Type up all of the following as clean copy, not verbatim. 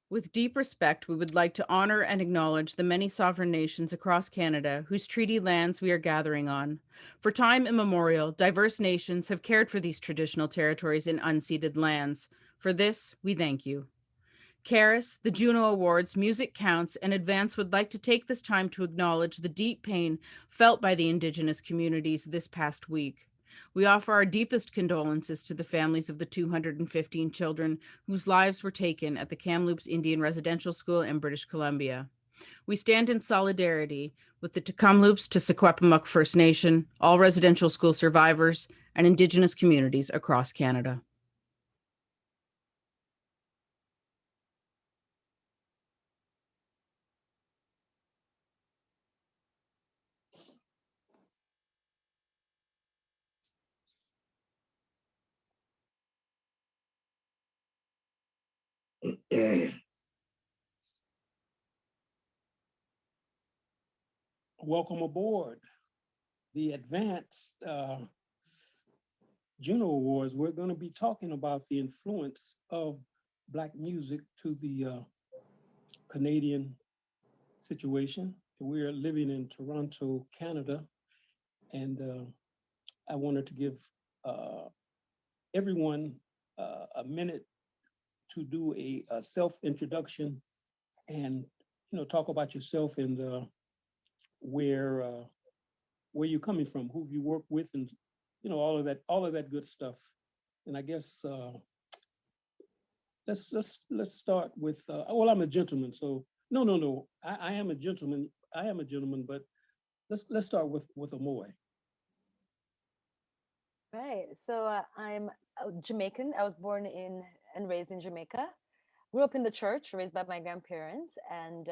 With deep respect, we would like to honor and acknowledge the many sovereign nations across Canada whose treaty lands we are gathering on. For time immemorial, diverse nations have cared for these traditional territories in unceded lands. For this, we thank you. Karis, the Juno Awards, Music Counts, and Advance would like to take this time to acknowledge the deep pain felt by the Indigenous communities this past week. We offer our deepest condolences to the families of the 215 children whose lives were taken at the Kamloops Indian Residential School in British Columbia. We stand in solidarity with the Tecumloops to Secwepemc First Nation, all residential school survivors, and Indigenous communities across Canada. Welcome aboard the advanced JUNO Awards. We're going to be talking about the influence of Black music to the Canadian situation. We're living in Toronto, Canada, and I wanted to give everyone a minute to do a self-introduction and talk about yourself and where where you're coming from, who you work with, and all of that good stuff. And I guess let's start with well, I'm a gentleman, so no, I am a gentleman. I am a gentleman, but let's start with Amoy. Right. So I'm Jamaican. I was born in and raised in Jamaica. Grew up in the church, raised by my grandparents, and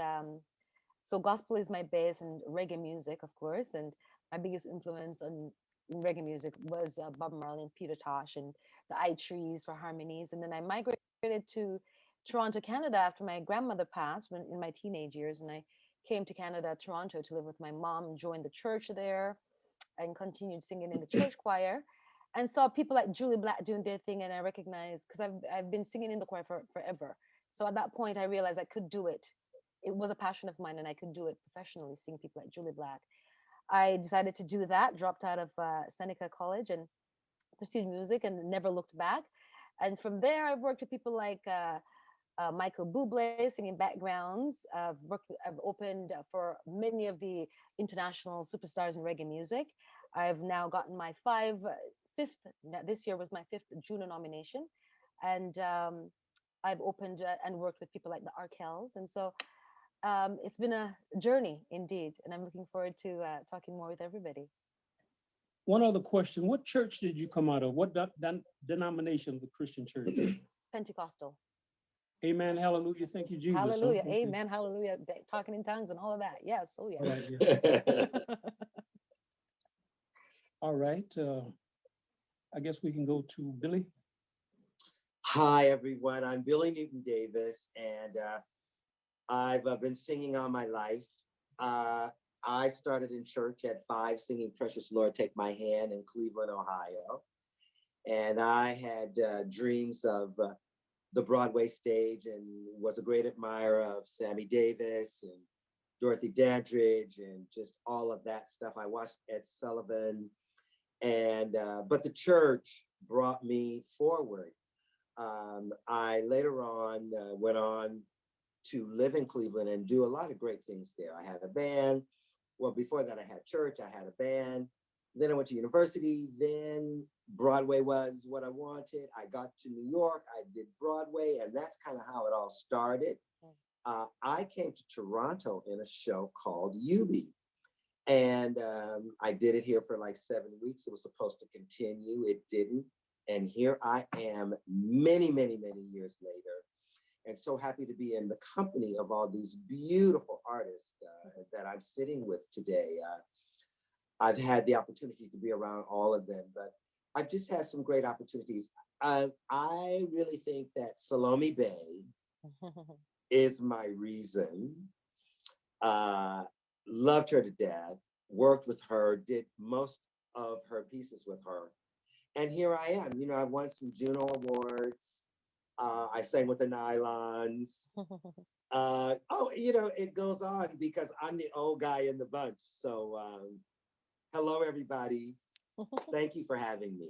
so gospel is my base, and reggae music, of course. And my biggest influence on in reggae music was Bob Marley and Peter Tosh and the I Trees for harmonies. And then I migrated to Toronto, Canada, after my grandmother passed when in my teenage years, and I came to Canada, Toronto, to live with my mom. Joined the church there and continued singing in the church choir, and saw people like Julie Black doing their thing. And I recognized, because I've been singing in the choir for forever. So at that point, I realized I could do it. It was a passion of mine, and I could do it professionally, sing people like Julie Black. I decided to do that, dropped out of Seneca College and pursued music and never looked back. And from there, I've worked with people like Michael Bublé singing backgrounds. I've opened for many of the international superstars in reggae music. I've now gotten my fifth. This year was my fifth Juno nomination, and I've opened and worked with people like the Arkells, and so it's been a journey indeed. And I'm looking forward to talking more with everybody. One other question: what church did you come out of? What denomination of the Christian church? Pentecostal. Amen. Hallelujah. Thank you, Jesus. Huh? Hallelujah. Okay. Amen. Hallelujah. Talking in tongues and all of that. Yes. Oh, All yes. right. Yeah. All right. I guess we can go to Billy. Hi, everyone. I'm Billy Newton Davis, and I've been singing all my life. I started in church at 5, singing Precious Lord, Take My Hand in Cleveland, Ohio. And I had dreams of the Broadway stage and was a great admirer of Sammy Davis and Dorothy Dandridge and just all of that stuff. I watched Ed Sullivan, and but the church brought me forward. I later on went on to live in Cleveland and do a lot of great things there. I had a band. Well, before that, I had church, I had a band. Then I went to university. Then Broadway was what I wanted. I got to New York, I did Broadway, and that's kind of how it all started. I came to Toronto in a show called Yubi. And I did it here for like 7 weeks. It was supposed to continue. It didn't. And here I am many, many, many years later, and so happy to be in the company of all these beautiful artists that I'm sitting with today. I've had the opportunity to be around all of them, but I've just had some great opportunities. I really think that Salome Bay is my reason. Loved her to death, worked with her, did most of her pieces with her. And here I am. I won some Juno Awards. I sang with the Nylons. Oh, it goes on because I'm the old guy in the bunch. So, hello, everybody. Thank you for having me.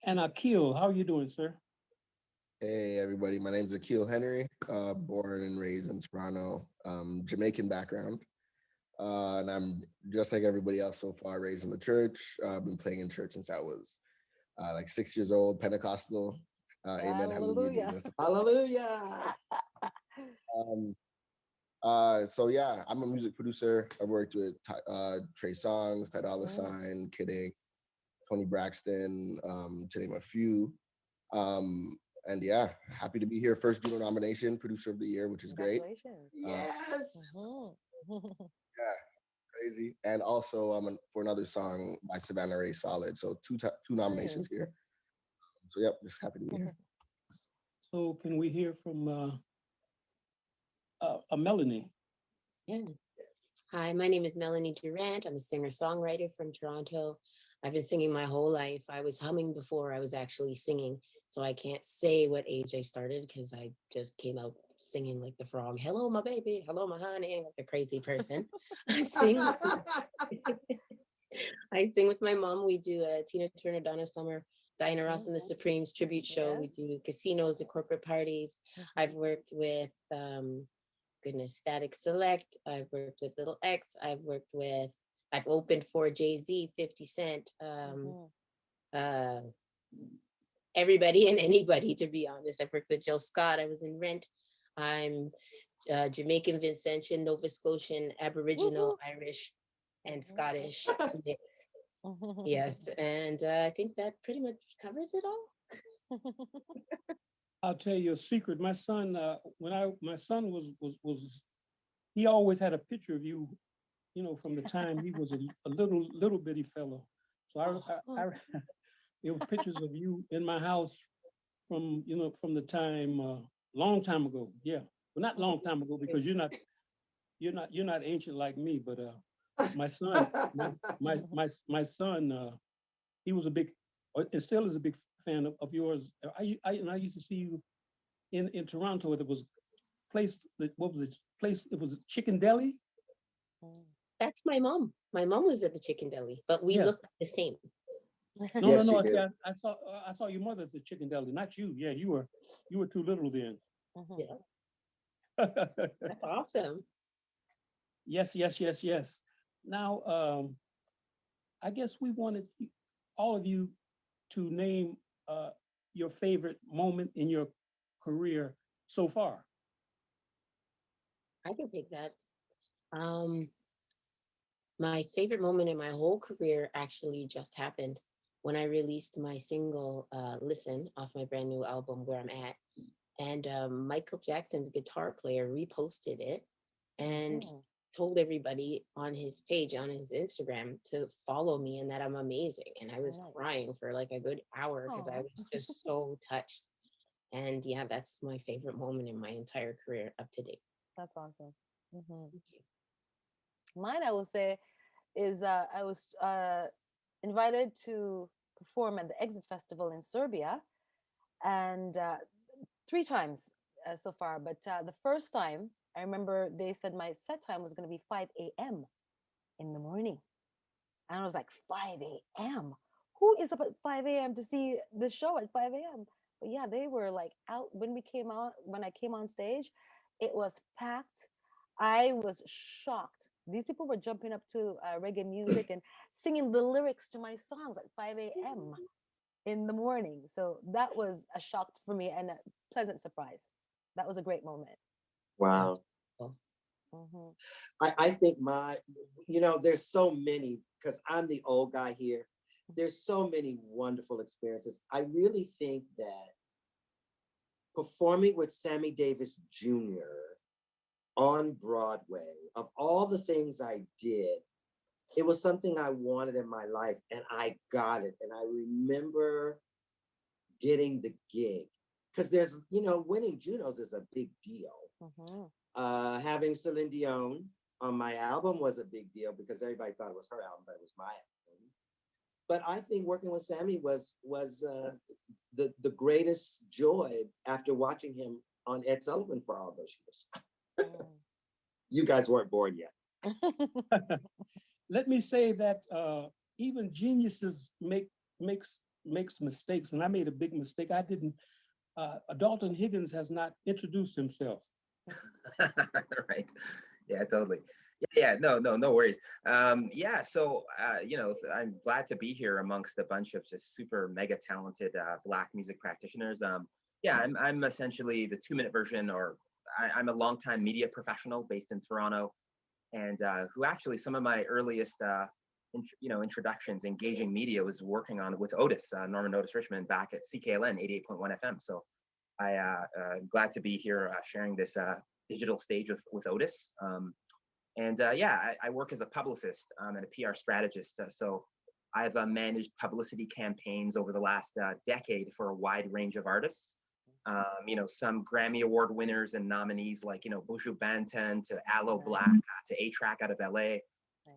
And Akil, how are you doing, sir? Hey everybody, my name's Akil Henry, born and raised in Toronto, Jamaican background. And I'm just like everybody else so far, raised in the church. I've been playing in church since I was like 6 years old, Pentecostal. Amen, hallelujah, Hallelujah. Jesus. Hallelujah. Um, so yeah, I'm a music producer. I've worked with Trey Songz, Ty Dolla $ign, Kidding, Tony Braxton, to name a few. And yeah, happy to be here. First JUNO nomination, producer of the year, which is great. Congratulations. Yes. Yeah, crazy. And also for another song by Savannah Ray Solid. So two nominations Nice. here. So yep, just happy to be here. So can we hear from Melanie? Yeah. Hi, my name is Melanie Durant. I'm a singer-songwriter from Toronto. I've been singing my whole life. I was humming before I was actually singing. So I can't say what age I started because I just came out singing like the frog. Hello, my baby. Hello, my honey. Like a crazy person. I sing. I sing with my mom. We do a Tina Turner, Donna Summer, Diana Ross and the Supremes tribute show. We do casinos and corporate parties. I've worked with Static Select. I've worked with Little X. I've opened for Jay-Z, 50 Cent, everybody and anybody, to be honest. I've worked with Jill Scott. I was in Rent. I'm Jamaican, Vincentian, Nova Scotian, Aboriginal, Irish, and Scottish. Yes, and I think that pretty much covers it all. I'll tell you a secret. My son, my son was he always had a picture of you, from the time he was a little bitty fellow. So I there were pictures of you in my house from the time long time ago. Yeah, well, not long time ago because you're not ancient like me, but my son, my son, he was a big, and still is a big fan of yours. I used to see you in Toronto. It was placed. What was it? Place. It was Chicken Deli. That's my mom. My mom was at the Chicken Deli, but we look the same. No, Yes, no, she no. did. I saw your mother at the Chicken Deli, not you. Yeah, you were too little then. Yeah, that's awesome. Yes, yes, yes, yes. Now, I guess we wanted all of you to name your favorite moment in your career so far. I can take that. My favorite moment in my whole career actually just happened when I released my single Listen off my brand new album Where I'm At. And Michael Jackson's guitar player reposted it and told everybody on his page, on his Instagram, to follow me and that I'm amazing. And I was crying for like a good hour because I was just so touched. And yeah, that's my favorite moment in my entire career up to date. That's awesome. Mine, I will say, is I was invited to perform at the Exit Festival in Serbia, and 3 times so far. But the first time, I remember they said my set time was going to be 5 a.m. in the morning. And I was like, 5 a.m.? Who is up at 5 a.m. to see the show at 5 a.m.? But yeah, they were like out when I came on stage, it was packed. I was shocked. These people were jumping up to reggae music and singing the lyrics to my songs at 5 a.m. in the morning. So that was a shock for me and a pleasant surprise. That was a great moment. Wow. I think there's so many, because I'm the old guy here. There's so many wonderful experiences. I really think that performing with Sammy Davis Jr. on Broadway, of all the things I did, it was something I wanted in my life and I got it. And I remember getting the gig because there's, winning Junos is a big deal. Having Celine Dion on my album was a big deal because everybody thought it was her album, but it was my album. but I think working with Sammy was the greatest joy after watching him on Ed Sullivan for all those years. You guys weren't born yet. Let me say that even geniuses makes mistakes, and I made a big mistake. I didn't. Dalton Higgins has not introduced himself. Right. Yeah, totally. Yeah, no worries. Yeah, so I'm glad to be here amongst a bunch of just super mega talented Black music practitioners. Yeah, I'm essentially the 2-minute version, or I'm a longtime media professional based in Toronto, and who actually some of my earliest introductions engaging media was working on with Otis, Norman Otis Richmond, back at CKLN 88.1 FM. So I'm glad to be here sharing this digital stage with Otis. I work as a publicist and a PR strategist. So I've managed publicity campaigns over the last decade for a wide range of artists. Some Grammy Award winners and nominees like, Buju Banton to Aloe Black to A-Track out of LA.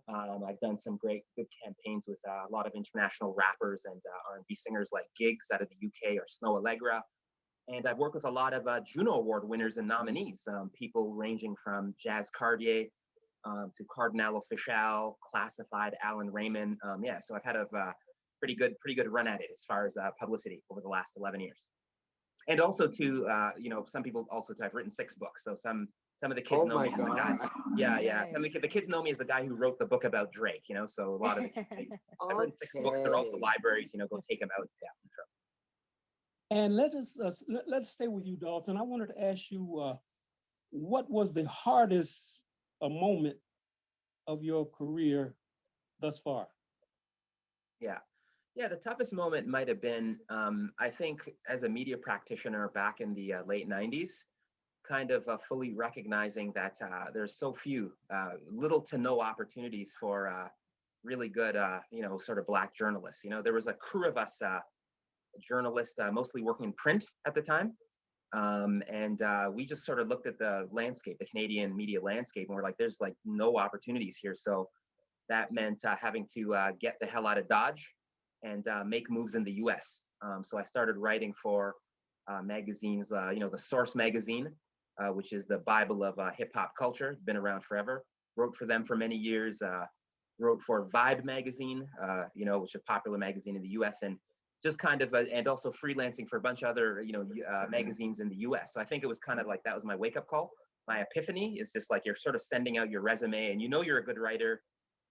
I've done some good campaigns with a lot of international rappers and R&B singers like Giggs out of the UK or Snow Allegra. And I've worked with a lot of JUNO Award winners and nominees, people ranging from Jazz Cartier to Cardinal Official, Classified, Alan Raymond. So I've had a pretty good run at it as far as publicity over the last 11 years. And also some people also I've written 6 books. So some of the kids know me as the guy. Yeah. Some of the kids know me as the guy who wrote the book about Drake. So a lot of I've written 6 books. They're also libraries. Go take them out. Yeah, sure. And let's stay with you, Dalton. I wanted to ask you, what was the hardest moment of your career thus far? Yeah, the toughest moment might have been, I think, as a media practitioner back in the late 90s, kind of fully recognizing that there's so few, little to no opportunities for really good, sort of Black journalists. There was a crew of us journalists, mostly working in print at the time. And we just sort of looked at the landscape, the Canadian media landscape, and we're like, there's like no opportunities here. So that meant having to get the hell out of Dodge and make moves in the US. So I started writing for magazines, the Source magazine, which is the Bible of hip hop culture. It's been around forever. Wrote for them for many years. Wrote for Vibe magazine, which is a popular magazine in the US, and just kind of, and also freelancing for a bunch of other, magazines in the US. So I think it was kind of like, that was my wake up call. My epiphany is just like, you're sort of sending out your resume and you're a good writer.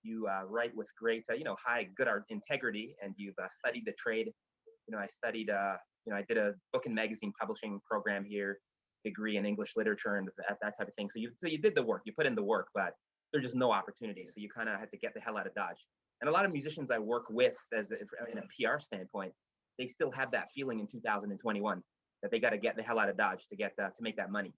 You write with great, good art integrity, and you've studied the trade. I studied, I did a book and magazine publishing program here, degree in English literature and that type of thing. So you did the work, you put in the work, but there's just no opportunity. So you kind of had to get the hell out of Dodge. And a lot of musicians I work with, in a PR standpoint, they still have that feeling in 2021 that they got to get the hell out of Dodge to make that money.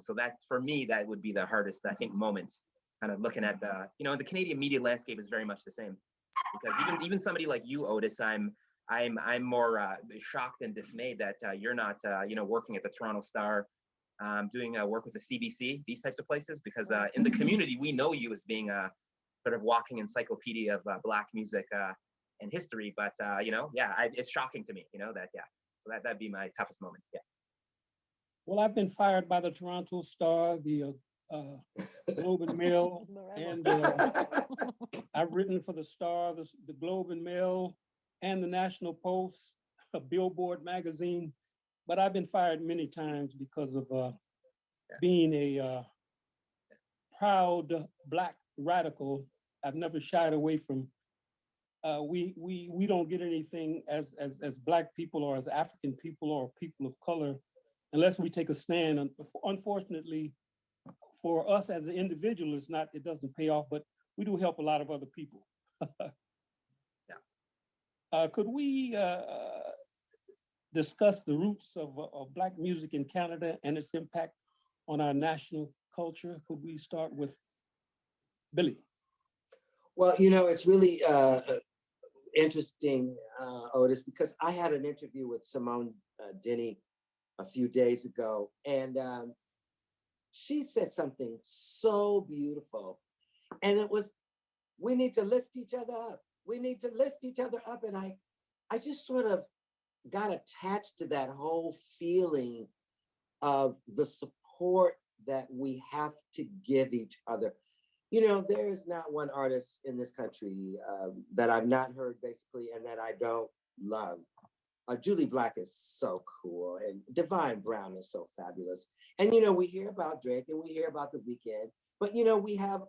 So that, for me, that would be the hardest, I think, moment. Kind of looking at the Canadian media landscape is very much the same, because even somebody like you, Otis, I'm more shocked and dismayed that you're not working at the Toronto Star, doing work with the CBC, these types of places, because in the community we know you as being a sort of walking encyclopedia of Black music and history. But it's shocking to me, that So that'd be my toughest moment. Yeah. Well, I've been fired by the Toronto Star, the Globe and Mail, and I've written for the Star, the Globe and Mail, and the National Post, a Billboard magazine. But I've been fired many times because of being a proud Black radical. I've never shied away from. We don't get anything as Black people or as African people or people of color unless we take a stand. And unfortunately, for us as an individual, it doesn't pay off, but we do help a lot of other people. Could we discuss the roots of Black music in Canada and its impact on our national culture? Could we start with Billy? Well, it's really interesting, Otis, because I had an interview with Simone Denny a few days ago, and she said something so beautiful, and it was, we need to lift each other up. We need to lift each other up. And I just sort of got attached to that whole feeling of the support that we have to give each other. There is not one artist in this country that I've not heard basically and that I don't love. Julie Black is so cool, and Divine Brown is so fabulous. And we hear about Drake and we hear about The Weeknd, but we have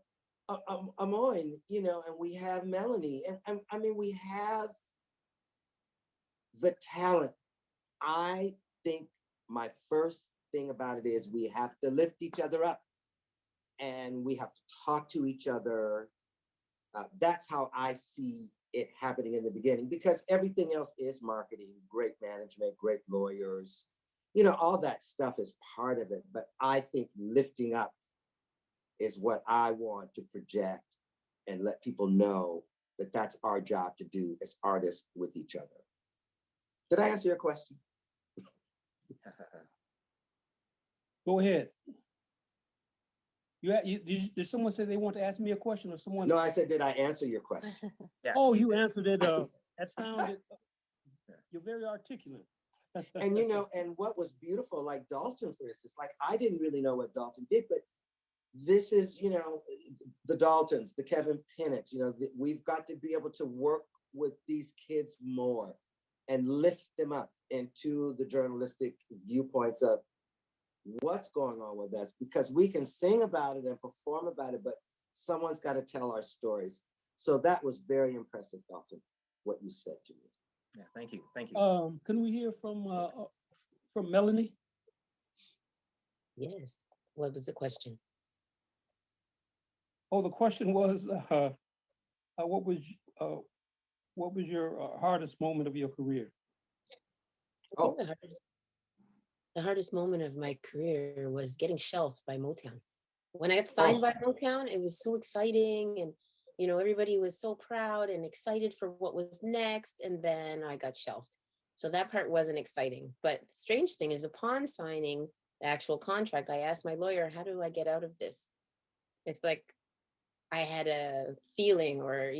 Amoin, and we have Melanie, and I mean we have the talent. I think my first thing about it is we have to lift each other up, and we have to talk to each other. That's how I see it happening in the beginning, because everything else is marketing, great management, great lawyers, all that stuff is part of it. But I think lifting up is what I want to project and let people know that that's our job to do as artists with each other. Did I answer your question? Go ahead. Did someone say they want to ask me a question, or someone? No, I said, did I answer your question? Yeah. Oh, you answered it. That sounded. You're very articulate. And and what was beautiful, like Dalton, for instance, like I didn't really know what Dalton did, but this is, the Daltons, the Kevin Pennett's, we've got to be able to work with these kids more and lift them up into the journalistic viewpoints of what's going on with us, because we can sing about it and perform about it, but someone's got to tell our stories. So that was very impressive, Dalton, what you said to me. Yeah, thank you. Thank you. Can we hear from Melanie? Yes. What was the question? Oh, the question was, what was your hardest moment of your career? I think the hardest moment of my career was getting shelved by Motown. When I got signed by Motown, it was so exciting, and everybody was so proud and excited for what was next, and then I got shelved. So that part wasn't exciting. But the strange thing is, upon signing the actual contract, I asked my lawyer, how do I get out of this? It's like I had a feeling, or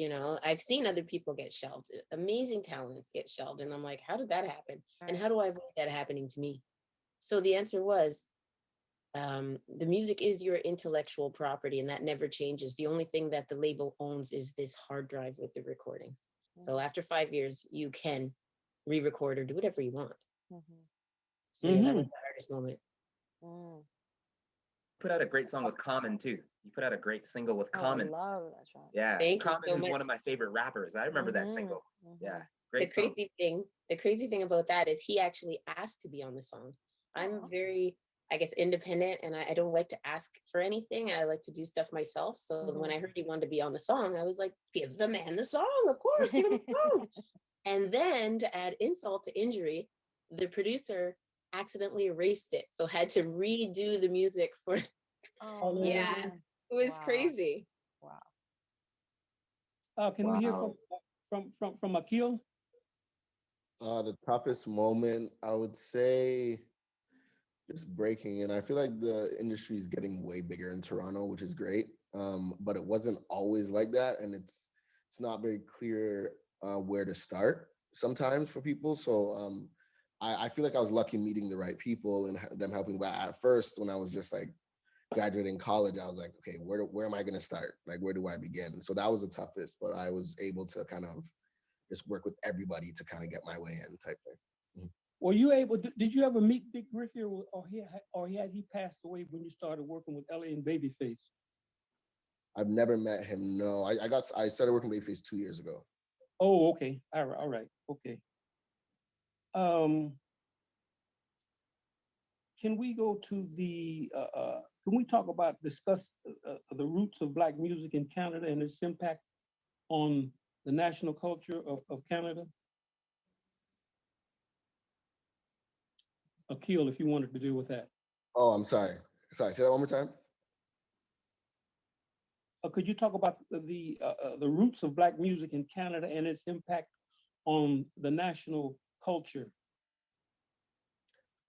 I've seen other people get shelved, amazing talents get shelved, and I'm like, how did that happen? And how do I avoid that happening to me? So the answer was, the music is your intellectual property, and that never changes. The only thing that the label owns is this hard drive with the recordings. So after 5 years, you can re-record or do whatever you want. So yeah, that was the hardest moment. Put out a great song with Common too. You put out a great single with Common. I love that song. Yeah, Thank you Common so is one much. of my favorite rappers. I remember that single. Yeah, The great song. crazy thing about that is he actually asked to be on the song. I'm very, I guess, independent, and I don't like to ask for anything. I like to do stuff myself. So when I heard he wanted to be on the song, I was like, give the man the song, of course, give him the song. And then to add insult to injury, the producer accidentally erased it, so had to redo the music for. Yeah, it was crazy. Wow. Can we hear from Akil? The toughest moment, I would say, just breaking in. I feel like the industry is getting way bigger in Toronto, which is great. But it wasn't always like that, and it's not very clear where to start sometimes for people. So I feel like I was lucky meeting the right people and them helping. But at first, when I was just like graduating college, I was like, okay, where am I going to start? Like, where do I begin? So that was the toughest, but I was able to kind of just work with everybody to kind of get my way in, type thing. Were you able? Did you ever meet Big Griffey, or had he passed away when you started working with LA and Babyface? I've never met him. No, I started working with Babyface 2 years ago. Oh, okay. All right. Okay. Can we go to the? Can we discuss the roots of Black music in Canada and its impact on the national culture of Canada? Akil, if you wanted to deal with that. Oh, I'm sorry. Sorry, say that one more time. Could you talk about the roots of Black music in Canada and its impact on the national culture?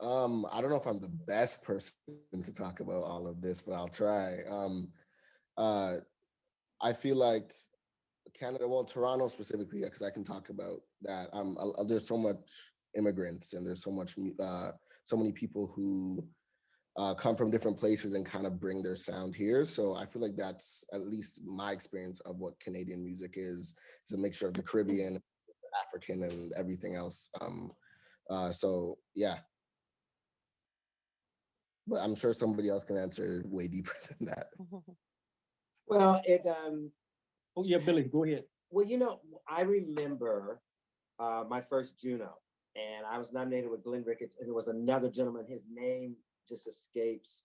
I don't know if I'm the best person to talk about all of this, but I'll try. I feel like Canada, well, Toronto specifically, because I can talk about that. There's so much immigrants, and there's so many people who come from different places and kind of bring their sound here. So I feel like that's at least my experience of what Canadian music is. It's a mixture of the Caribbean, African, and everything else. So yeah, but I'm sure somebody else can answer way deeper than that. Well, Oh, yeah, Billy, go ahead. well, I remember my first Juno, and I was nominated with Glenn Ricketts, and there was another gentleman. His name just escapes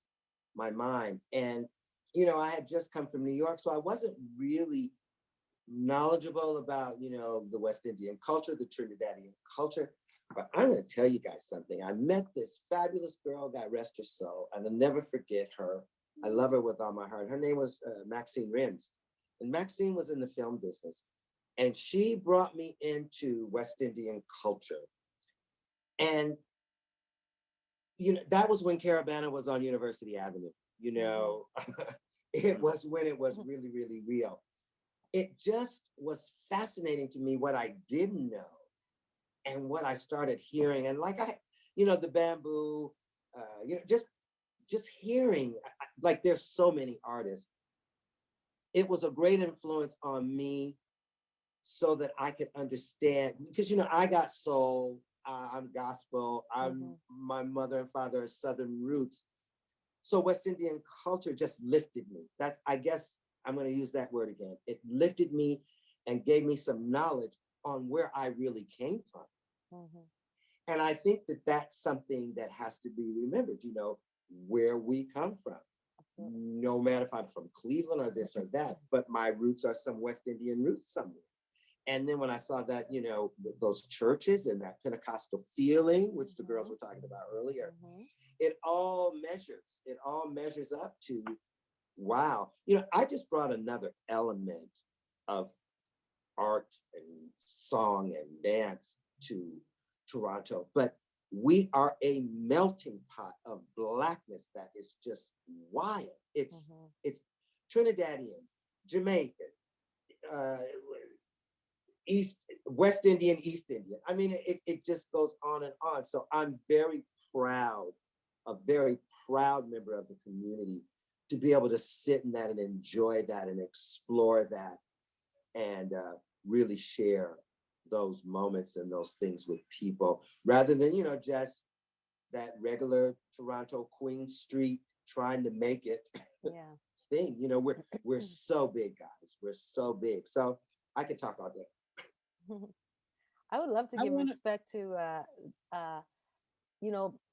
my mind. And I had just come from New York, so I wasn't really knowledgeable about the West Indian culture, the Trinidadian culture. But I'm going to tell you guys something. I met this fabulous girl, God rest her soul, and I'll never forget her. I love her with all my heart. Her name was Maxine Rims, and Maxine was in the film business, and she brought me into West Indian culture. And that was when Caravana was on University Avenue. It was when it was really, really real. It just was fascinating to me what I didn't know and what I started hearing. And like the bamboo, just hearing, like there's so many artists. It was a great influence on me so that I could understand, because, I got soul, I'm gospel, my mother and father are Southern roots. So West Indian culture just lifted me. I guess I'm going to use that word again. It lifted me and gave me some knowledge on where I really came from. And I think that that's something that has to be remembered, where we come from. Absolutely. No matter if I'm from Cleveland or this or that, but my roots are some West Indian roots somewhere. And then when I saw that, those churches and that Pentecostal feeling, which the girls were talking about earlier, it all measures up to, wow. I just brought another element of art and song and dance to Toronto, but we are a melting pot of Blackness that is just wild. It's Trinidadian, Jamaican, West Indian, East Indian. I mean, it just goes on and on. So I'm very proud, a very proud member of the community, to be able to sit in that and enjoy that and explore that and really share those moments and those things with people, rather than, just that regular Toronto Queen Street trying to make it thing. We're so big, guys. We're so big. So I could talk all day. I would love to give respect to,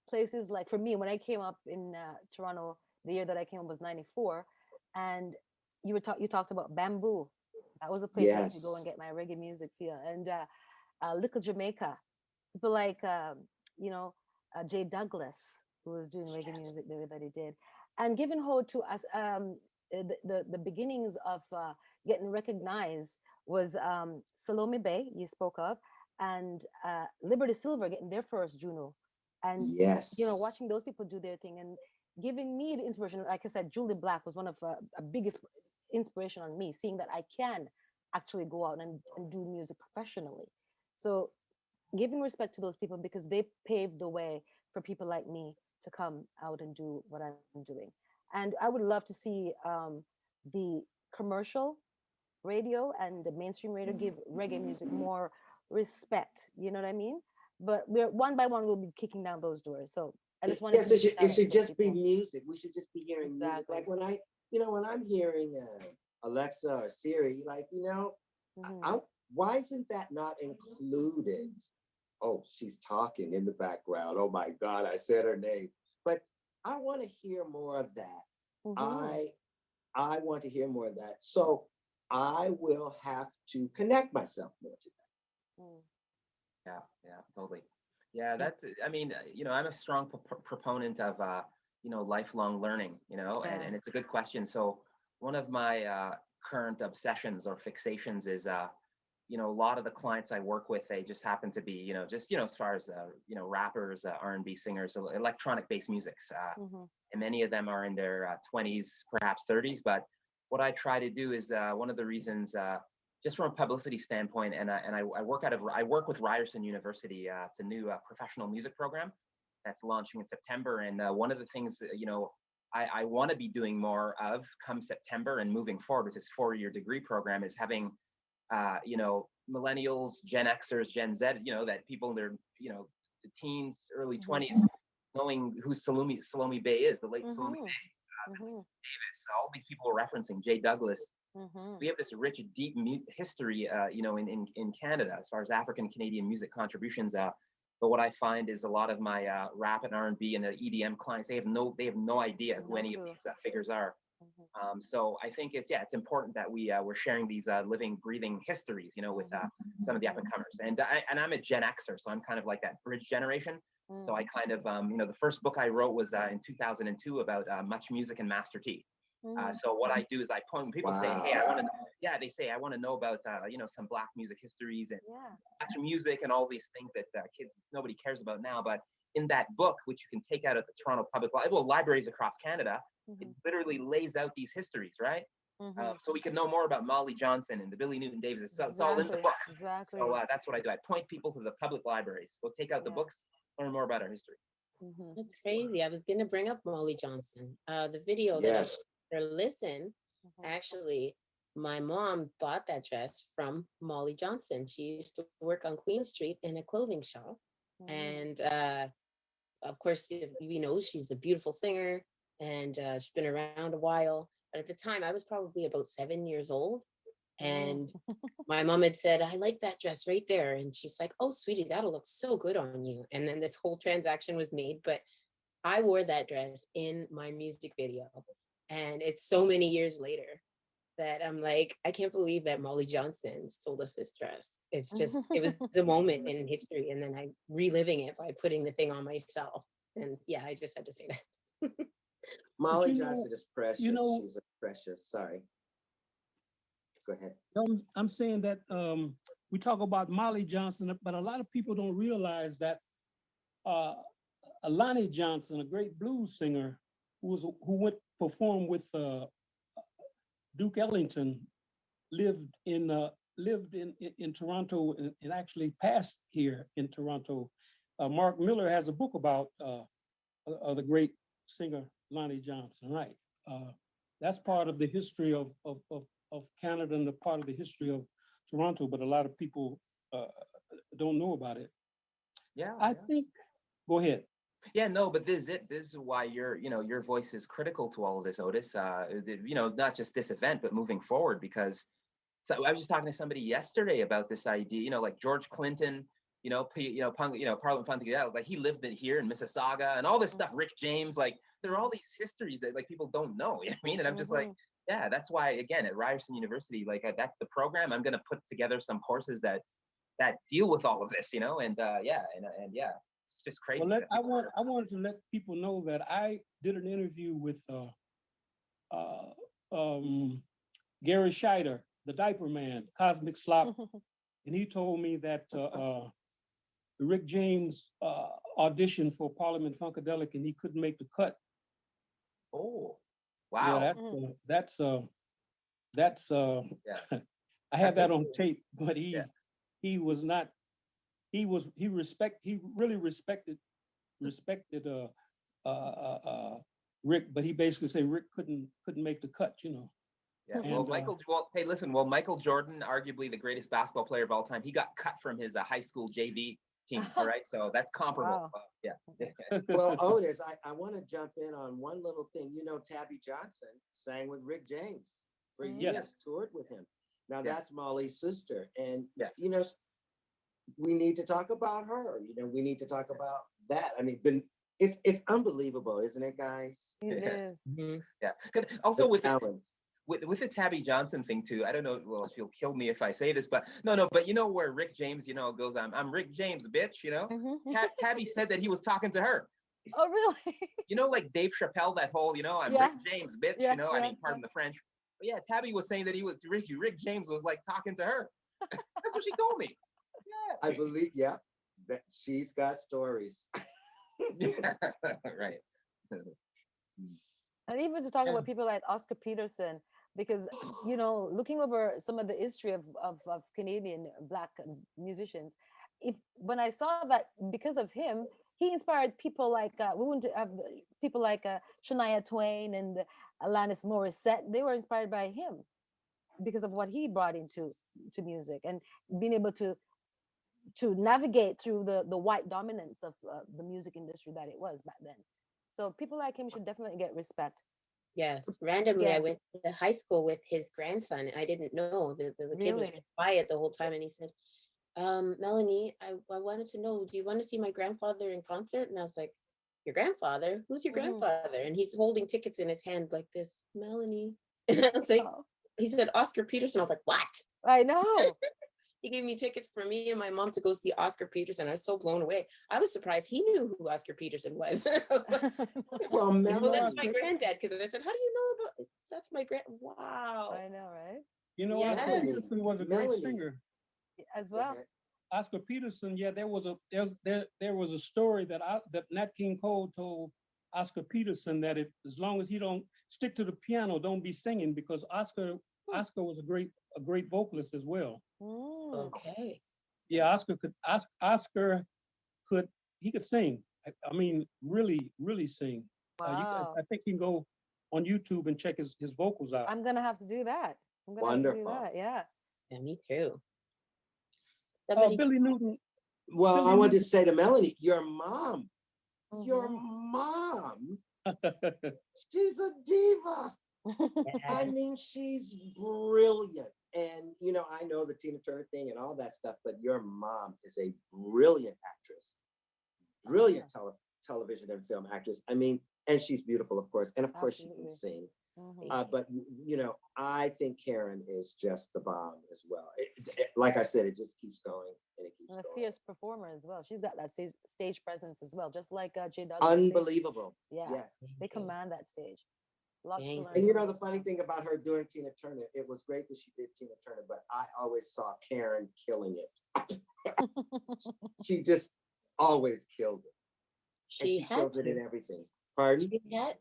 places like, for me, when I came up in Toronto, the year that I came up was 94, and you talked about bamboo. That was a place I used to go and get my reggae music feel. And Little Jamaica, people like, Jay Douglas, who was doing reggae music the way that he did. And giving hold to us, the beginnings of getting recognized was Salome Bay, you spoke of, and Liberty Silver getting their first Juno. And, watching those people do their thing and giving me the inspiration. Like I said, Julie Black was one of the biggest inspiration on me, seeing that I can actually go out and do music professionally. So giving respect to those people, because they paved the way for people like me to come out and do what I'm doing. And I would love to see the commercial radio and the mainstream radio give reggae music more respect. You know what I mean? But we're one by one, we'll be kicking down those doors. So I just wanted to it should just be music. We should just be hearing music. Like when I'm hearing Alexa or Siri, like, why isn't that not included? Oh, she's talking in the background. Oh my God, I said her name. But I want to hear more of that. I want to hear more of that. So I will have to connect myself more to that. Yeah, totally. Yeah, I'm a strong proponent of, lifelong learning, and it's a good question. So one of my current obsessions or fixations is, a lot of the clients I work with, they just happen to be, as far as, rappers, R&B singers, electronic-based musics. And many of them are in their 20s, perhaps 30s. But what I try to do is, one of the reasons just from a publicity standpoint, and I work with Ryerson University. It's a new professional music program that's launching in September. And one of the things I want to be doing more of come September and moving forward with this 4-year degree program is having millennials, Gen Xers, Gen Z, that people in their the teens, early 20s, knowing who Salome Bay is, the late Salome Bay, Davis. All these people are referencing Jay Douglas. We have this rich, deep history, in Canada as far as African Canadian music contributions. But what I find is a lot of my rap and R&B and the EDM clients, they have no idea who any of these figures are. So I think it's important that we're sharing these living, breathing histories, with some of the up and comers. And I'm a Gen Xer, so I'm kind of like that bridge generation. So I kind of, the first book I wrote was in 2002 about Much Music and Master T. So what I do is I point when people say, hey, they say I want to know about some Black music histories and Black music and all these things that nobody cares about now. But in that book, which you can take out at the Toronto Public libraries across Canada, it literally lays out these histories, right? So we can know more about Molly Johnson and the Billy Newton Davis. It's all in the book. Exactly. So that's what I do. I point people to the public libraries. Go take out the books, learn more about our history. That's crazy. I was gonna bring up Molly Johnson. The video that I showed her listen, actually, my mom bought that dress from Molly Johnson. She used to work on Queen Street in a clothing shop. And of course, she's a beautiful singer and she's been around a while. But at the time, I was probably about 7 years old. And my mom had said, I like that dress right there. And she's like, oh, sweetie, that'll look so good on you. And then this whole transaction was made. But I wore that dress in my music video. And it's so many years later that I'm like, I can't believe that Molly Johnson sold us this dress. It's just, it was the moment in history. And then I'm reliving it by putting the thing on myself. And yeah, I just had to say that. Molly Johnson is precious. She's a precious. Sorry. Go ahead. I'm saying that we talk about Molly Johnson, but a lot of people don't realize that Alani Johnson, a great blues singer, who went perform with Duke Ellington, lived in Toronto and actually passed here in Toronto. Mark Miller has a book about the great singer Lonnie Johnson, right? That's part of the history of Canada and a part of the history of Toronto, but a lot of people don't know about it. I think. Go ahead. Yeah, no, but this is it. This is why your voice is critical to all of this, Otis. Not just this event, but moving forward. Because so I was just talking to somebody yesterday about this idea. Like George Clinton, Parliament Fund, like he lived here in Mississauga and all this stuff. Rick James, like there are all these histories that like people don't know. You know what I mean? And I'm just like, yeah, that's why again at Ryerson University, like that's the program. I'm going to put together some courses that deal with all of this, and it's just crazy. Well, I wanted to let people know that I did an interview with Gary Scheider, the diaper man, Cosmic Slop, and he told me that Rick James auditioned for Parliament Funkadelic and he couldn't make the cut. Oh, wow! Yeah, that's I have that on tape, but he was not. He really respected Rick, but he basically said Rick couldn't make the cut, Yeah, Michael Jordan, arguably the greatest basketball player of all time, he got cut from his high school JV team. All right, so that's comparable. Wow. Well, Otis, I want to jump in on one little thing. Tabby Johnson sang with Rick James for years, toured with him. Now that's Molly's sister, and we need to talk about her. We need to talk about that. I mean, it's unbelievable, isn't it, guys? It is. Yeah. Also with the Tabby Johnson thing too. I don't know. Well, she'll kill me if I say this, but no. But where Rick James, goes, I'm Rick James, bitch. Tabby said that he was talking to her. Oh, really? Like Dave Chappelle, that whole, I'm Rick James, bitch. I mean, pardon the French. But yeah, Tabby was saying that he was Rick James was like talking to her. That's what she told me. Yeah. I believe, that she's got stories. Right. And even to talk about people like Oscar Peterson, because you know, looking over some of the history of Canadian Black musicians, if when I saw that because of him, he inspired people like we wouldn't have people like Shania Twain and Alanis Morissette. They were inspired by him because of what he brought into to music and being able to navigate through the white dominance of the music industry that it was back then. So people like him should definitely get respect. Yes, randomly I Yeah, went to high school with his grandson. And I didn't know the kid was really. quiet the whole time, and he said, Melanie, I wanted to know, do you want to see my grandfather in concert? And I was like, your grandfather? Who's your Hmm. grandfather? And he's holding tickets in his hand like this, Melanie. And I was like, Oh, he said Oscar Peterson. I was like, what? I know. He gave me tickets for me and my mom to go see Oscar Peterson. I was so blown away. I was surprised he knew who Oscar Peterson was. I was like, Well, You oh, know, that's my Melanie, Oscar, granddad. Because I said, how do you know about that's my grand? Wow. I know, right? you know, Oscar Yes. Melanie, Peterson was a great Melanie. singer. As Go well. ahead. Oscar Peterson, yeah, there was a story that Nat King Cole told Oscar Peterson that if as long as he don't stick to the piano, don't be singing because Oscar was a great vocalist as well. Mm. Okay. Yeah, Oscar could he could sing. I mean, really sing. Wow. I think you can go on YouTube and check his vocals out. I'm gonna have to do that. I'm gonna have to do Wonderful. that. Yeah. Yeah, me too. Somebody, Billy Newton, Well, I Billy wanted to Newton. say to Melanie, your Hmm. mom, she's a diva. I yes. mean, she's brilliant. And, you know, I know the Tina Turner thing and all that stuff, but your mom is a brilliant actress, brilliant television and film actress. I mean, and she's beautiful, of course. And of course, she can Absolutely. sing. Hmm. But, you know, I think Karen is just the bomb as well. Like I said, it just keeps going and it keeps And a going. fierce performer as well. She's got that stage presence as well, just like J Dog. Unbelievable. Yeah, Yes. they command that stage. Lots to Thank learn And you from know, the them. funny thing about her doing Tina Turner, it was great that she did Tina Turner, but I always saw Karen killing it. She just always killed it. And she she had kills it in to. everything. Pardon?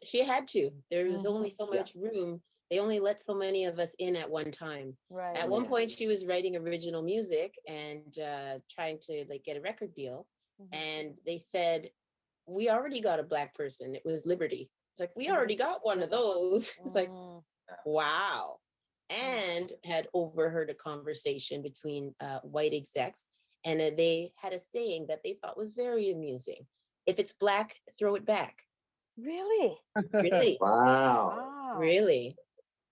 She had to. There was Mhm. only so Yeah. much room. They only let so many of us in at one time. Right. At one Yeah. point, she was writing original music and trying to like get a record deal, Mhm. and they said, "We already got a black person. It was Liberty." It's like we Mhm. already got one of those. It's like Mm. wow, and had overheard a conversation between white execs, and they had a saying that they thought was very amusing: "If it's black, throw it back." Really? Really, Wow. Wow. really.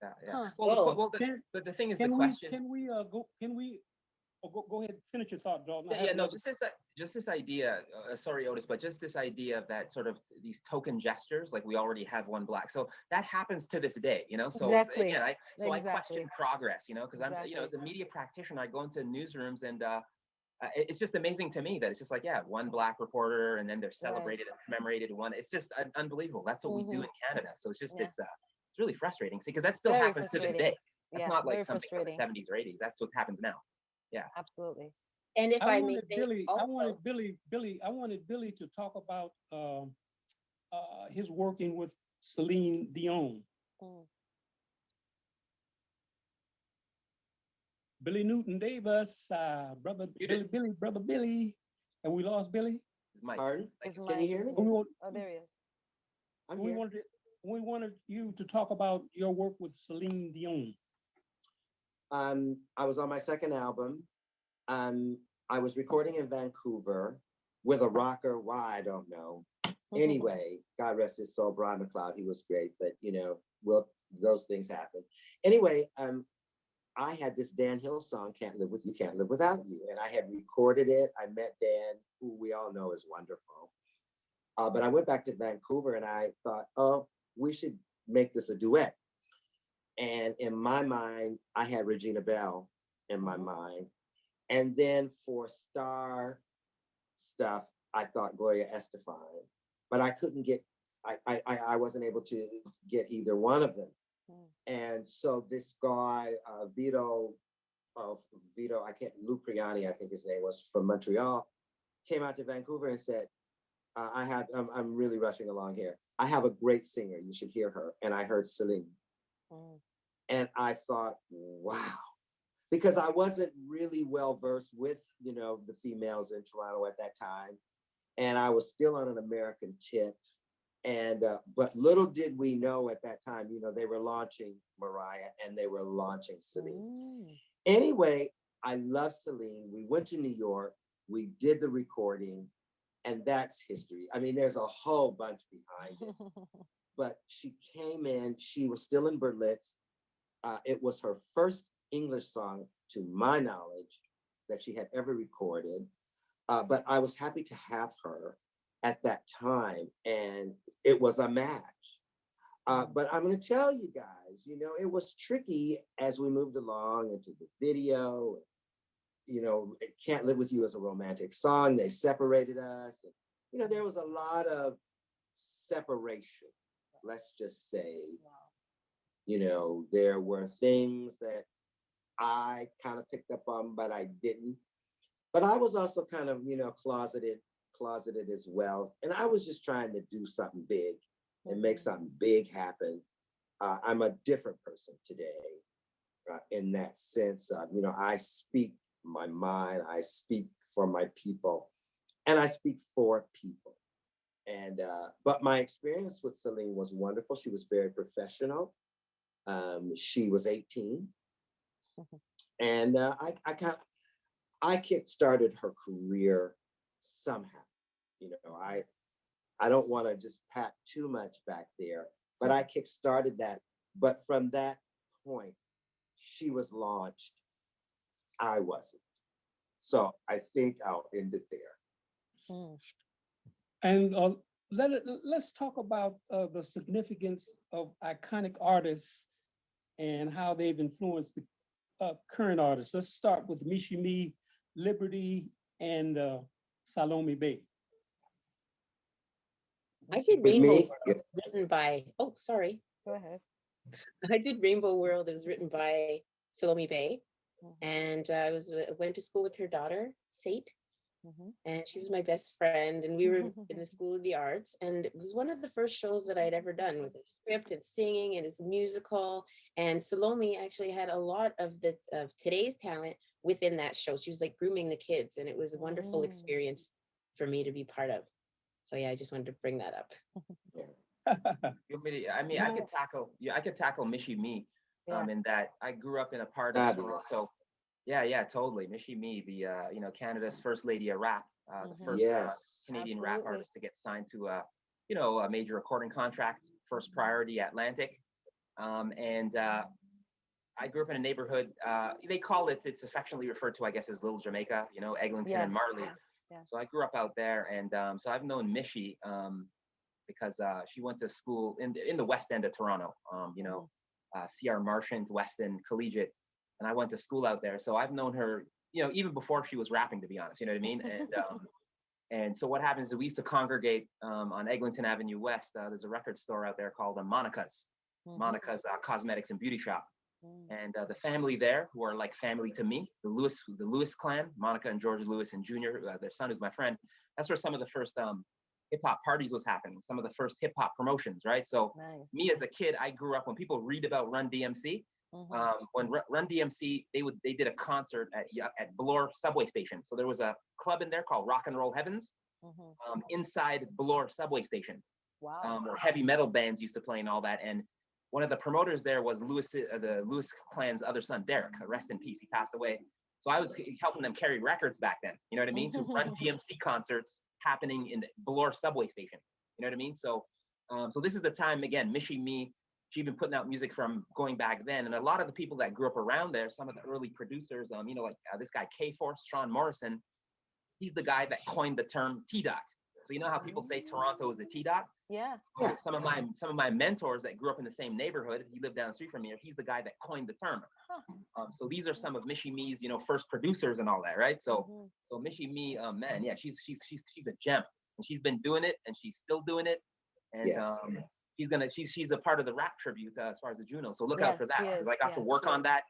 Yeah. Huh. Well, Oh, but the thing is, the Can question. can we go ahead, finish your thought, Dalton. I Yeah, have yeah, no, another. just this idea. Sorry, Otis, but just this idea of that sort of these token gestures, like we already have one black. So that happens to this day, you know. So Exactly. again, I question Exactly. progress, you know, because I'm, you know, as Exactly. a media practitioner, I go into newsrooms and it's just amazing to me that it's just like, yeah, one black reporter, and then they're Right. celebrated and commemorated one. It's just unbelievable. That's what we do Mhm. in Canada. So it's just Yeah. it's really frustrating. See, because that still Very happens to this frustrating. day. That's Yes, not like very something from the frustrating. 70s or 80s. That's what happens now. Yeah. Absolutely. and if I I may wanted say Billy. I also, wanted Billy to talk about his working with Celine Dion. Mm. Billy Newton Davis, brother You Billy, did. brother Billy, and we lost Billy. It's Mike. Pardon? Like His it's Can you mic hear is me? We muted. want, Oh, there he is. I'm we here. wanted you to talk about your work with Celine Dion. I was on my second album. I was recording in Vancouver with a rocker. Why, I don't know. Anyway, God rest his soul, Brian McLeod. He was great, but you know, well, those things happen. Anyway, I had this Dan Hill song, Can't Live With You, Can't Live Without You. And I had recorded it. I met Dan, who we all know is wonderful. But I went back to Vancouver and I thought, oh, we should make this a duet. And in my mind, I had Regina Bell in my mind. And then for star stuff, I thought Gloria Estefan, but I couldn't get, I wasn't able to get either one of them. And so this guy, Vito, I can't, Lupriani, I think his name was, from Montreal, came out to Vancouver and said, I'm really rushing along here. I have a great singer. You should hear her. And I heard Celine. And I thought, wow, because I wasn't really well versed with, you know, the females in Toronto at that time. And I was still on an American tip. And, but little did we know at that time, you know, they were launching Mariah and they were launching Celine. Anyway, I love Celine. We went to New York, we did the recording, and that's history. I mean, there's a whole bunch behind it. But she came in, she was still in Berlitz. It was her first English song, to my knowledge, that she had ever recorded. But I was happy to have her at that time, and it was a match. But I'm going to tell you guys, you know, it was tricky as we moved along into the video. You know, it Can't Live With You as a romantic song. They separated us. And, you know, there was a lot of separation, let's just say. You know, there were things that I kind of picked up on, but I didn't. But I was also kind of, you know, closeted as well. And I was just trying to do something big and make something big happen. I'm a different person today in that sense. You know, I speak my mind, I speak for my people, and I speak for people. And, but my experience with Celine was wonderful. She was very professional. She was 18. And I kick-started her career somehow. You know, I don't want to just pat too much back there, but I kick-started that. But from that point, she was launched. I wasn't. So I think I'll end it there. And let's talk about the significance of iconic artists and how they've influenced the current artists. Let's start with Michie Mee, Liberty, and Salome Bay. I did With Rainbow me, World, written by, oh, sorry. Go ahead. I did Rainbow World. It was written by Salome Bay. And I went to school with her daughter, Sate. And she was my best friend. And we were in the School of the Arts. And it was one of the first shows that I'd ever done with a script and singing, and it's musical. And Salome actually had a lot of today's talent within that show. She was like grooming the kids, and it was a wonderful experience for me to be part of. So yeah, I just wanted to bring that up. I mean, I could tackle Michie Mee, in that I grew up in a part of Toronto. Yeah, totally. Michie Mee, the you know, Canada's first lady of rap, the first Canadian rap artist to get signed to a major recording contract, first priority Atlantic, and I grew up in a neighborhood. They call it. It's affectionately referred to, I guess, as Little Jamaica. You know, Eglinton and Marley. So I grew up out there, and so I've known Michie because she went to school in the West End of Toronto. You know, C.R. Marchant, Weston Collegiate, and I went to school out there. So I've known her, you know, even before she was rapping, to be honest. You know what I mean? And so what happens is we used to congregate on Eglinton Avenue West. There's a record store out there called Monica's Cosmetics and Beauty Shop. And the family there, who are like family to me, the Lewis clan, Monica and George Lewis and Jr., their son is my friend. That's where some of the first hip hop parties was happening, some of the first hip hop promotions, right? So me as a kid, I grew up when people read about Run DMC. When Run DMC, they did a concert at Bloor subway station. So there was a club in there called Rock and Roll Heavens, inside Bloor subway station. Wow. Where heavy metal bands used to play and all that. And one of the promoters there was the Lewis clan's other son, Derek. Rest in peace. He passed away. So I was helping them carry records back then. You know what I mean? To Run DMC concerts happening in the Bloor subway station. You know what I mean? So, so this is the time again. Michie Mee, she'd been putting out music from going back then, and a lot of the people that grew up around there, some of the early producers, you know, like this guy K-Force, Sean Morrison. He's the guy that coined the term T-Dot. So you know how people say Toronto is a T-Dot? Yeah. Some of my mentors that grew up in the same neighborhood, he lived down the street from me, he's the guy that coined the term. So these are some of Michie Mee's, you know, first producers and all that, right? So so Michie Mee, man, yeah, she's a gem, and she's been doing it, and she's still doing it, and she's a part of the rap tribute as far as the Juno. So look out for that, because I got to work on that.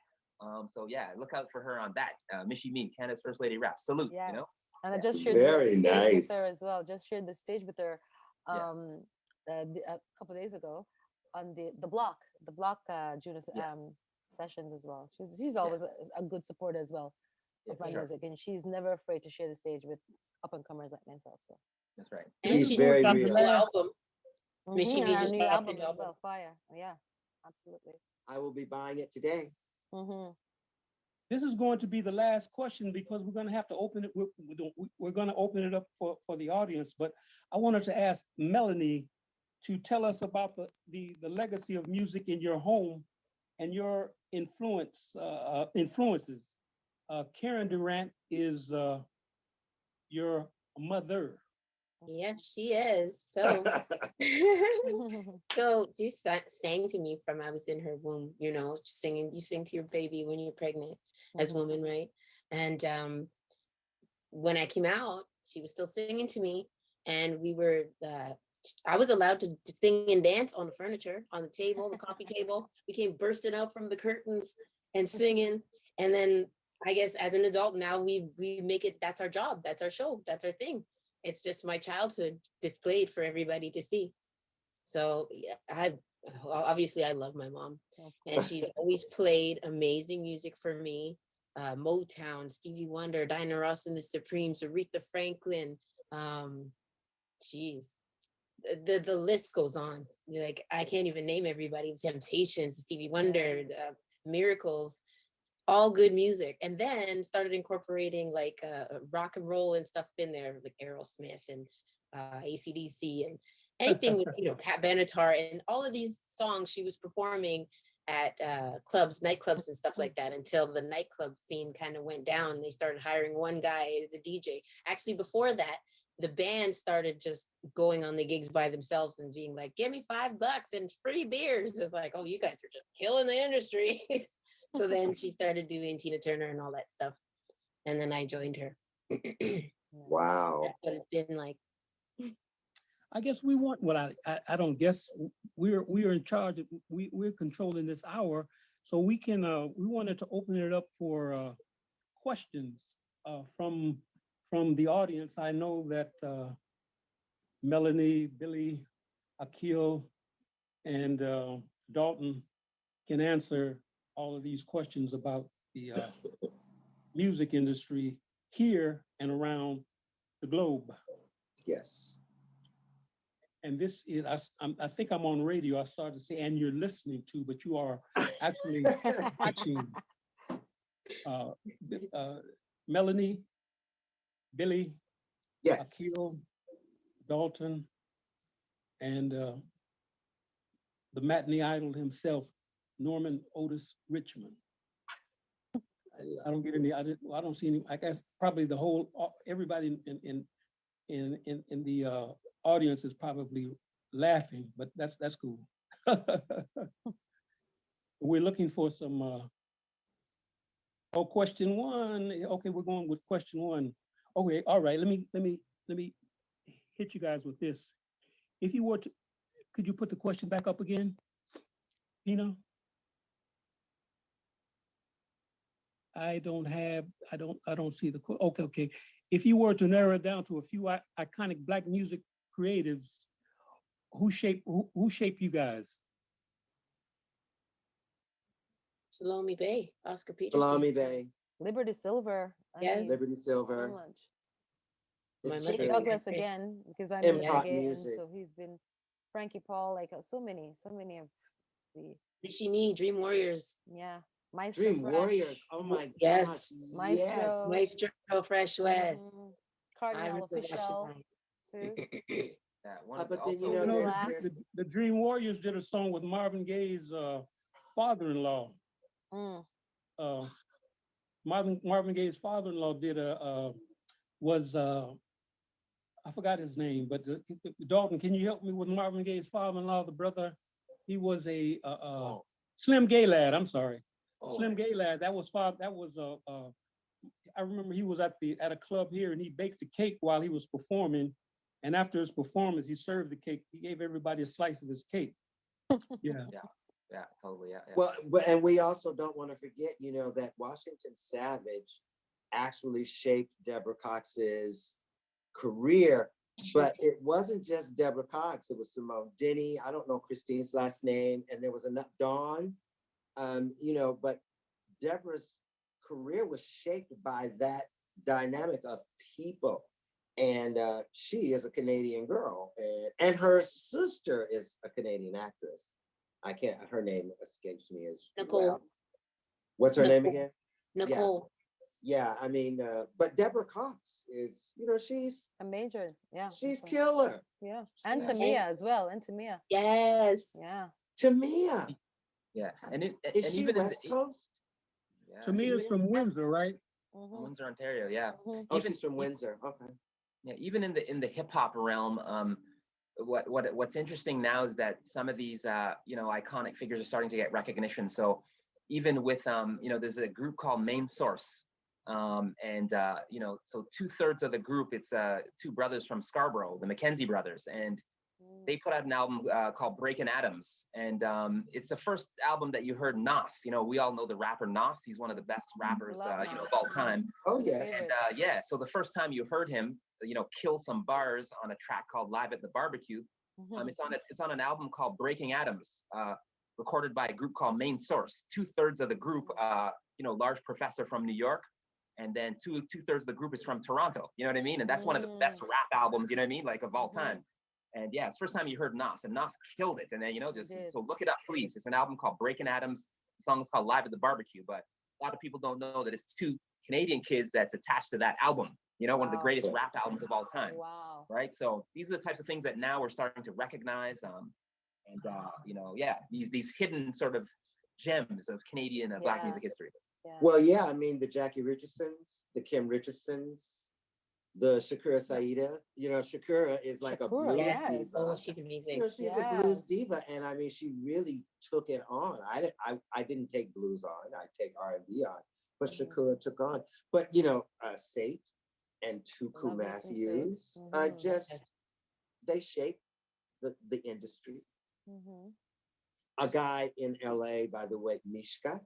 So yeah, look out for her on that. Michie Mee, Canada's first lady rap. Salute, you know. And I just shared the stage with her as well. Just shared the stage with her a couple of days ago on the block, Juno sessions as well. She's always a good supporter as well Yeah, of my sure. music, and she's never afraid to share the stage with up and comers like myself. So, That's right. And She's she very dropped a real. new album. She and our just new dropped album an as album. well, Fire. Yeah, absolutely. I will be buying it today. Hmm. This is going to be the last question because we're going to have to open it. We're going to open it up for the audience. But I wanted to ask Melanie to tell us about the legacy of music in your home and your influences. Karen Durant is your mother. Yes, she is. So, so she sang to me from I was in her womb. You know, singing. You sing to your baby when you're pregnant, as women, right? And when I came out, she was still singing to me, and we were. I was allowed to sing and dance on the furniture, on the table, the coffee table. We came bursting out from the curtains and singing, and then I guess as an adult now we make it. That's our job. That's our show. That's our thing. It's just my childhood displayed for everybody to see. So yeah, obviously I love my mom, and she's always played amazing music for me. Motown, Stevie Wonder, Diana Ross and the Supremes, Aretha Franklin. Geez, the list goes on. Like I can't even name everybody. Temptations, Stevie Wonder, Miracles, all good music. And then started incorporating like rock and roll and stuff in there, like Aerosmith and AC/DC and anything with, Pat Benatar and all of these songs she was performing at clubs, nightclubs and stuff like that, until the nightclub scene kind of went down. They started hiring one guy as a DJ. Actually, before that, the band started just going on the gigs by themselves and being like, give me $5 and free beers. It's like, oh, you guys are just killing the industry. So then she started doing Tina Turner and all that stuff. And then I joined her. Wow. That's what it's been like. I guess we want. Well, I don't guess we're in charge. We're controlling this hour, so we can. We wanted to open it up for questions from the audience. I know that Melanie, Billy, Akil, and Dalton can answer all of these questions about the music industry here and around the globe. Yes. And this is, I think I'm on radio. I started to say, and you're listening to, but you are actually watching. Melanie, Billy, Yes. Akil, Dalton, and the matinee idol himself, Norman Otis Richmond. I don't get any. I don't see any. I guess probably the whole everybody in the audience is probably laughing, but that's cool. We're looking for some. Question one. Okay, we're going with question one. Okay, all right. Let me hit you guys with this. If you were to, could you put the question back up again, Pino? I don't see the okay. If you were to narrow it down to a few iconic Black music creatives, who shaped you guys? Salome Bay, Oscar Peterson. Salami Bay, Liberty Silver. Yes. Liberty So Silver. much. My It's mother Jake true. was Douglas great. again, because I'm Hip in hop reggae, and music. so he's been Frankie Paul, like so many of the Richie Me, Dream Warriors. Maestro Dream Fresh, Warriors. Oh my Yes. gosh. Yes. Maestro. Maestro Fresh West. I Cardinal remember Official watching too. Yeah, one of But the, then, you also, know, Laugh. The Dream Warriors did a song with Marvin Gaye's father-in-law. Mm. Marvin Gaye's father-in-law did I forgot his name, but Dalton, can you help me with Marvin Gaye's father-in-law, the brother? He was a Slim Gay Lad. I'm sorry, Slim Gay Lad. That was I remember he was at a club here and he baked a cake while he was performing, and after his performance, he served the cake. He gave everybody a slice of his cake. Yeah. Yeah, totally. Yeah. Well, and we also don't want to forget, you know, that Washington Savage actually shaped Deborah Cox's career, but it wasn't just Deborah Cox. It was Simone Denny. I don't know Christine's last name, and there was enough Dawn. But Deborah's career was shaped by that dynamic of people. And she is a Canadian girl, and her sister is a Canadian actress. Her name escapes me as Nicole. well. What's her name Nicole. again? Nicole. Yeah, I mean, but Deborah Cox is, she's A major, yeah. she's okay. killer. Yeah. And Yeah. Tamia as well. And Tamia. Yes. Yeah. Tamia, Yeah, is and she even in West the, Coast? yeah, To me, it's from Windsor, right? Mhm, Windsor, Ontario. Yeah, mhm. Oh, even she's from Windsor. Okay. yeah, even in the hip hop realm, what's interesting now is that some of these iconic figures are starting to get recognition. So even with there's a group called Main Source, and so 2/3 of the group, it's two brothers from Scarborough, the Mackenzie brothers, and they put out an album called Breaking Atoms, and it's the first album that you heard Nas. We all know the rapper Nas. He's one of the best rappers Love of Nas. all time. Oh My yes. favorite. And so the first time you heard him, kill some bars on a track called Live at the Barbecue. Mhm. It's on an album called Breaking Atoms, recorded by a group called Main Source. 2/3 of the group, large professor from New York, and then two-thirds of the group is from Toronto. You know what I mean? And that's one of the best rap albums, you know what I mean, like of all time. And yeah, it's the first time you heard Nas, and Nas killed it. And then just did. so look it up, please. It's an album called Breaking Atoms. The song is called Live at the Barbecue, but a lot of people don't know that it's two Canadian kids that's attached to that album. One of the Wow. greatest rap albums of all time. Wow. Right? So these are the types of things that now we're starting to recognize. These hidden sort of gems of Canadian Black Yeah. music history. Yeah. Well, yeah, I mean the Jackie Richardsons, the Kim Richardsons, the Shakira Saida. Shakira is like a Shakira, blues Yes. yes. Oh, diva. she's amazing. She's a blues Yes. diva, and I mean she really took it on. I didn't take blues on. I take R&B on, but Mhm. Shakira took on. But Sate and Tuku Love me some Matthews, Sate. Mhm. they shaped the industry. Mhm. A guy in LA, by the way, Mishka,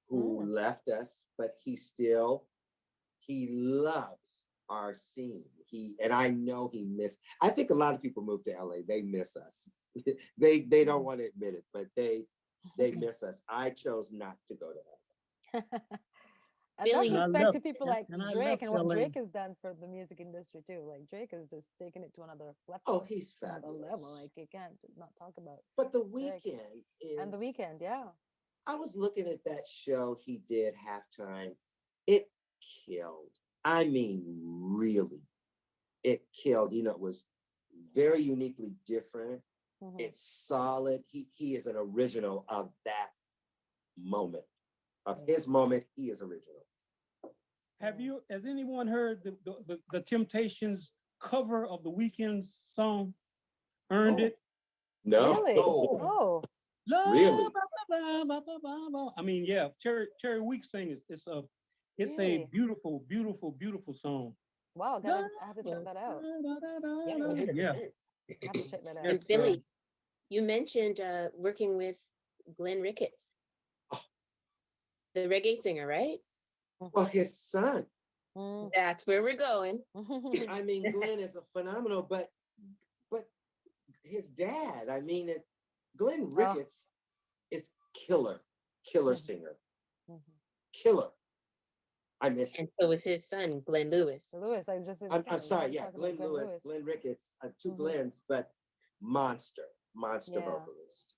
who left us, but he loves our scene. And I know I think a lot of people move to LA, they miss us. they don't want to admit it, but they miss us. I chose not to go to LA. And Billy, that's And I respect left, to people and, like and I Drake left and what LA. Drake has done for the music industry too. Like Drake is just taking it to another level. Oh, he's Another fabulous. level. Like you can't not talk about. But the Drake. weekend is And the weekend, yeah. I was looking at that show he did halftime. It killed. I mean, really, it killed. It was very uniquely different. Mhm. It's solid. He is an original of that moment. Of his moment, he is original. Has anyone heard the Temptations cover of the Weeknd's song, Earned Oh. It? No. Really? Oh. Love, Really? I mean, yeah, Cherry Weeks sing it. It's a Really? beautiful, beautiful, beautiful song. Wow, I have to check that out. Yeah. I have to check that out. It's, Billy, you mentioned working with Glenn Ricketts, the reggae singer, right? Well, his son. Mm. That's where we're going. I mean, Glenn is a phenomenal, but his dad, I mean, Glenn Ricketts is killer singer, killer. I miss And so is his son, Glenn Lewis. Lewis, I just. I'm sorry, yeah, Glenn Lewis, Glenn Ricketts, two Glens, but monster Yeah. vocalist.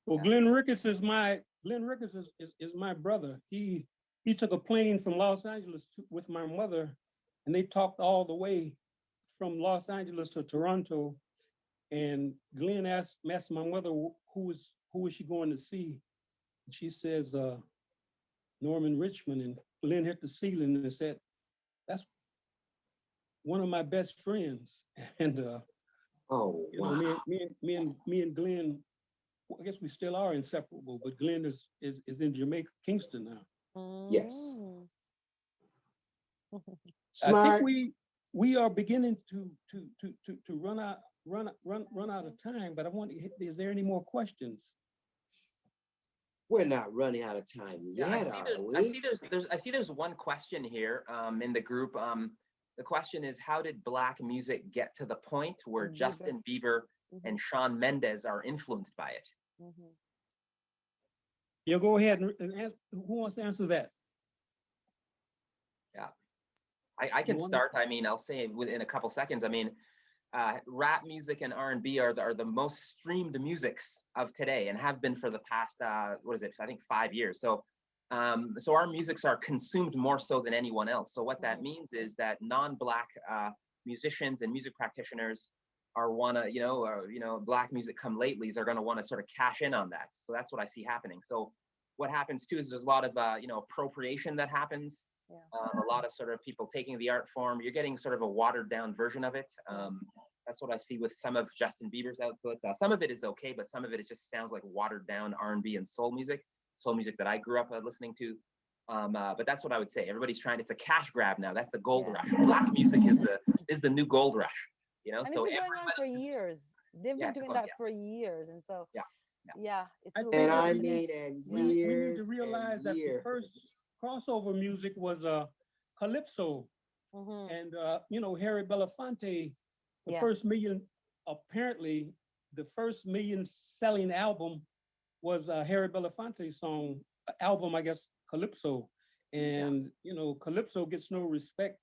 Well, Glenn Ricketts is my brother. He took a plane from Los Angeles with my mother, and they talked all the way from Los Angeles to Toronto. And Glenn asked my mother who was she going to see. She says Norman Richmond, and Glenn hit the ceiling and said, "That's one of my best friends." And Oh wow! me and Glenn, well, I guess we still are inseparable. But Glenn is in Jamaica, Kingston now. Yes. Smart. I think we are beginning to run out of time. But is there any more questions? We're not running out of time yet, are we? I see there's one question here in the group. The question is, how did Black music get to the point where Justin Bieber and Shawn Mendes are influenced by it? Yeah, go ahead and answer. Who wants to answer that? Yeah, I You can want start. I mean, I'll say within a couple seconds. I mean, rap music and R&B are the most streamed musics of today and have been for the past what is it? I think 5 years. So our musics are consumed more so than anyone else. So what that means is that non-Black musicians and music practitioners are wanna, Black music come latelys are gonna want to sort of cash in on that. So that's what I see happening. So what happens too is there's a lot of appropriation that happens. Yeah. A lot of sort of people taking the art form. You're getting sort of a watered down version of it. That's what I see with some of Justin Bieber's output. Some of it is okay, but some of it just sounds like watered down R&B and soul music that I grew up listening to. But that's what I would say. Everybody's trying. It's a cash grab now. That's the gold rush. Black music is the new gold rush. And So it's been going on for years. They've been doing that for years, and so it's I a think And little I bit mean, and we need years to realize and that the years. first crossover music was calypso, and Harry Belafonte, the first million, apparently the first million selling album was Harry Belafonte's song album, I guess, Calypso. And Calypso gets no respect.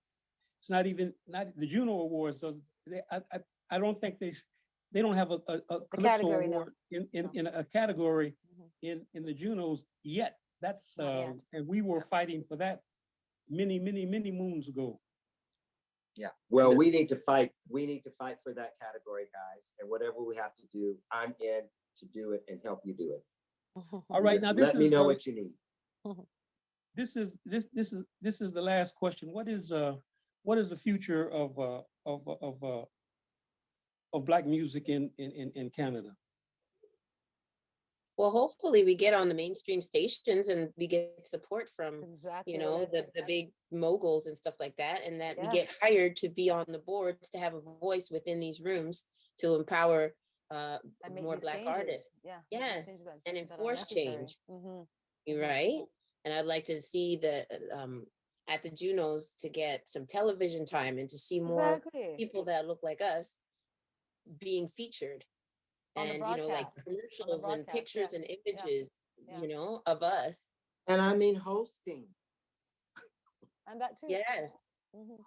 It's not the JUNO Awards. So I don't think they don't have a Calypso award in a category in the Junos yet. That's and we were fighting for that many moons ago. Yeah. Well, we need to fight. We need to fight for that category, guys. And whatever we have to do, I'm in to do it and help you do it. All right, now let me know what you need. This is the last question. What is the future of Black music in Canada? Well, hopefully we get on the mainstream stations and we get support from, the big moguls and stuff like that. And that we get hired to be on the boards, to have a voice within these rooms to empower more Black artists. Yes, and enforce change. You're right. And I'd like to see at the Junos to get some television time and to see more people that look like us being featured. And like commercials and pictures and images, of us. And I mean hosting. And that too. Yeah.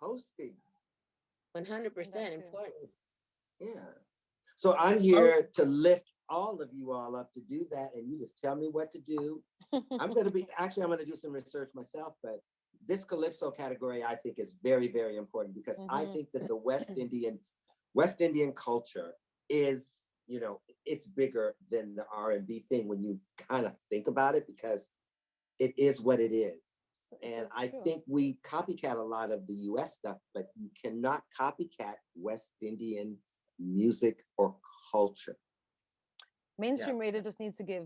Hosting. 100% important. Yeah. So I'm here to lift all of you all up to do that, and you just tell me what to do. I'm going to do some research myself, but this Calypso category I think is very, very important because I think that the West Indian culture is, it's bigger than the R&B thing when you kind of think about it, because it is what it is. And I think we copycat a lot of the US stuff, but you cannot copycat West Indian music or culture. Mainstream radio just needs to give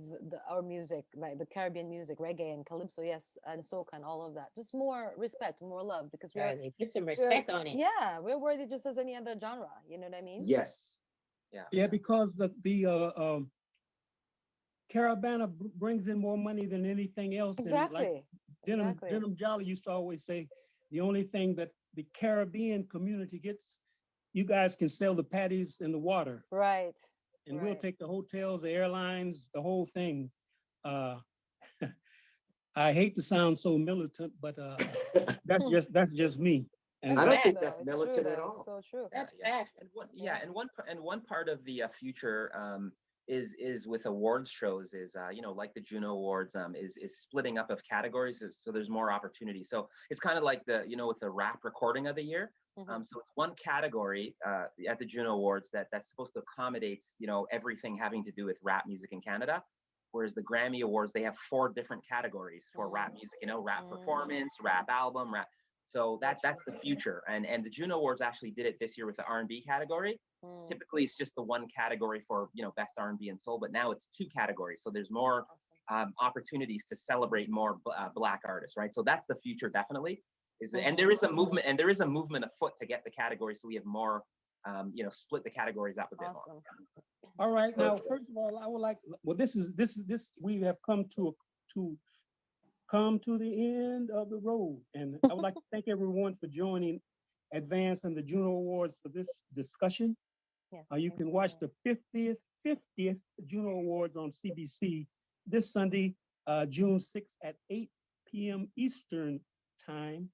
our music, like the Caribbean music, reggae and calypso, and soca and all of that, just more respect, more love, because put some respect on it. Yeah, we're worthy just as any other genre. You know what I mean? Yes. Yeah, because the Caravana brings in more money than anything else. Exactly. And like Denim Jolly used to always say, the only thing that the Caribbean community gets, you guys can sell the patties and the water. Right. And we'll take the hotels, the airlines, the whole thing. I hate to sound so militant, but that's just me. And I don't think that's militant at all. It's so true. That's facts. And one part of the future is with awards shows is like the Juno Awards is splitting up of categories, so there's more opportunity. So it's kind of like with the rap recording of the year. So it's one category at the Juno Awards that's supposed to accommodate everything having to do with rap music in Canada. Whereas the Grammy Awards, they have 4 different categories for rap music, rap performance, rap album, rap. So that's the future. And the Juno Awards actually did it this year with the R&B category. Typically it's just the one category for, best R&B and soul, but now it's 2 categories. So there's more opportunities to celebrate more Black artists, right? So that's the future, definitely. And there is a movement afoot to get the category, so we have more, split the categories up a bit more. All right, now first of all, I would like. Well, this we have come to the end of the road, and I would like to thank everyone for joining Advance and the Juno Awards for this discussion. You can watch the 50th Juno Awards on CBC this Sunday, June 6th at 8 p.m. Eastern Time.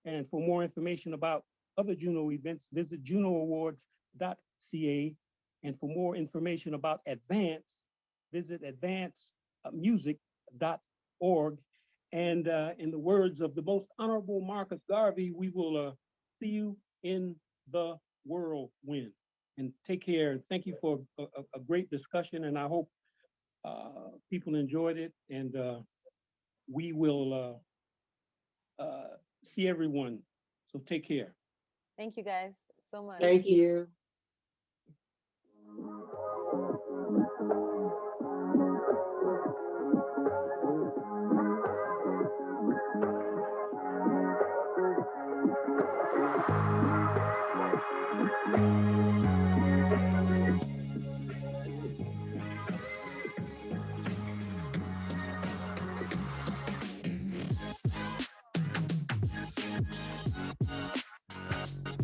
And for more information about other Juno events, visit junoowards.ca. And for more information about Advance, visit advancemusic.org. And in the words of the most honorable Marcus Garvey, we will see you in the whirlwind. And take care. Thank you for a great discussion. And I hope people enjoyed it. And we will see everyone. So take care. Thank you guys so much. Thank you.